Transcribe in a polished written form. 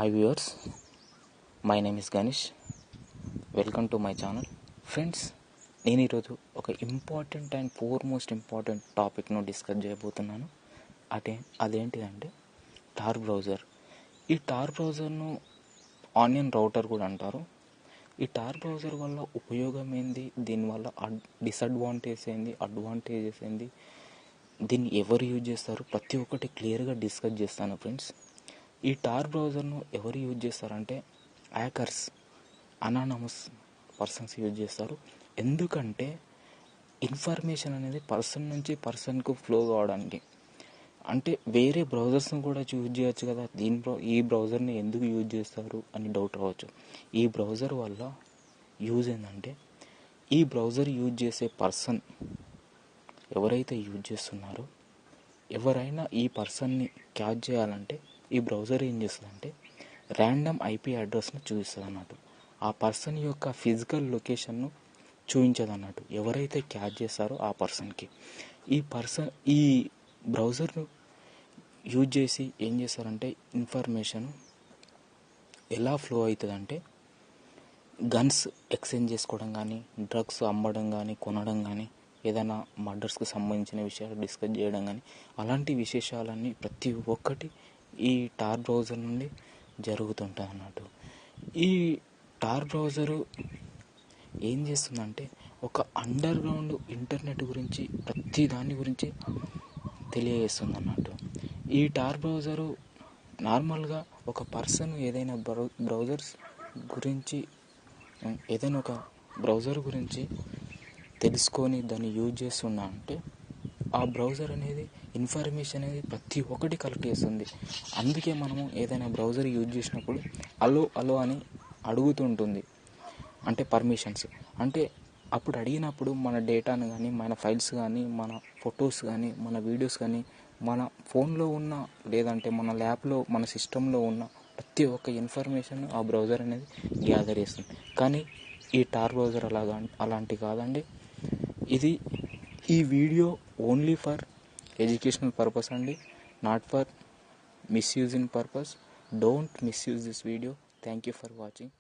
Hi viewers, my name is Ganesh. Welcome to my channel. Friends, నేను ఈరోజు ఒక important and most important టాపిక్ను discuss చేయబోతున్నాను. అదేంటిదంటే టార్ బ్రౌజర్. ఈ టార్ బ్రౌజర్ను ఆనియన్ రౌటర్ కూడా అంటారు. ఈ టార్ బ్రౌజర్ వల్ల ఉపయోగం ఏంది, దీనివల్ల డిసడ్వాంటేజ్ ఏంది, అడ్వాంటేజెస్ ఏంది, దీన్ని ఎవరు యూజ్ చేస్తారు, ప్రతి ఒక్కటి క్లియర్గా డిస్కస్ చేస్తాను ఫ్రెండ్స్. ఈ టార్ బ్రౌజర్ను ఎవరు యూజ్ చేస్తారంటే హ్యాకర్స్, అనానమస్ పర్సన్స్ యూజ్ చేస్తారు. ఎందుకంటే ఇన్ఫర్మేషన్ అనేది పర్సన్ నుంచి పర్సన్కు ఫ్లో కావడానికి. అంటే వేరే బ్రౌజర్స్ని కూడా యూజ్ చేయొచ్చు కదా, ఈ బ్రౌజర్ని ఎందుకు యూజ్ చేస్తారు అని డౌట్ రావచ్చు. ఈ బ్రౌజర్ వల్ల యూజ్ ఏంటంటే ఈ బ్రౌజర్ యూజ్ చేసే పర్సన్ ఎవరైతే యూజ్ చేస్తున్నారో ఎవరైనా ఈ పర్సన్ని క్యాచ్ చేయాలంటే ఈ బ్రౌజర్ ఏం చేస్తుందంటే ర్యాండమ్ ఐపీ అడ్రస్ను చూపిస్తుంది అన్నట్టు. ఆ పర్సన్ యొక్క ఫిజికల్ లొకేషన్ను చూపించదు అన్నట్టు ఎవరైతే క్యాచ్ చేస్తారో ఆ పర్సన్కి. ఈ బ్రౌజర్ను యూజ్ చేసి ఏం చేస్తారంటే ఇన్ఫర్మేషన్ ఎలా ఫ్లో అవుతుందంటే గన్స్ ఎక్స్చేంజ్ చేసుకోవడం కానీ, డ్రగ్స్ అమ్మడం కానీ, కొనడం కానీ, ఏదైనా మర్డర్స్కి సంబంధించిన విషయాలు డిస్కస్ చేయడం కానీ, అలాంటి విశేషాలన్నీ ప్రతి ఒక్కటి ఈ టార్ బ్రౌజర్ నుండి జరుగుతుంటుంది అన్నట్టు. ఈ టార్ బ్రౌజరు ఏం చేస్తుందంటే ఒక అండర్ గ్రౌండ్ ఇంటర్నెట్ గురించి ప్రతి దాని గురించి తెలియజేస్తుంది అన్నట్టు. ఈ టార్ బ్రౌజరు నార్మల్గా ఒక పర్సన్ ఏదైనా ఒక బ్రౌజర్ గురించి తెలుసుకొని దాన్ని యూజ్ చేస్తున్నా అంటే ఆ బ్రౌజర్ అనేది ఇన్ఫర్మేషన్ అనేది ప్రతి ఒక్కటి కలెక్ట్ చేస్తుంది. అందుకే మనము ఏదైనా బ్రౌజర్ యూజ్ చేసినప్పుడు అలో అని అడుగుతుంటుంది, అంటే పర్మిషన్స్. అంటే అప్పుడు అడిగినప్పుడు మన డేటాను కానీ, మన ఫైల్స్ కానీ, మన ఫొటోస్ కానీ, మన వీడియోస్ కానీ, మన ఫోన్లో ఉన్న లేదంటే మన ల్యాప్లో మన సిస్టంలో ఉన్న ప్రతి ఒక్క ఇన్ఫర్మేషన్ ఆ బ్రౌజర్ అనేది గ్యాదర్ చేస్తుంది. కానీ ఈ టార్ బ్రౌజర్ అలాంటి కాదండి. ఈ video only for educational purpose అండి, not for misusing purpose. Don't misuse this video. Thank you for watching.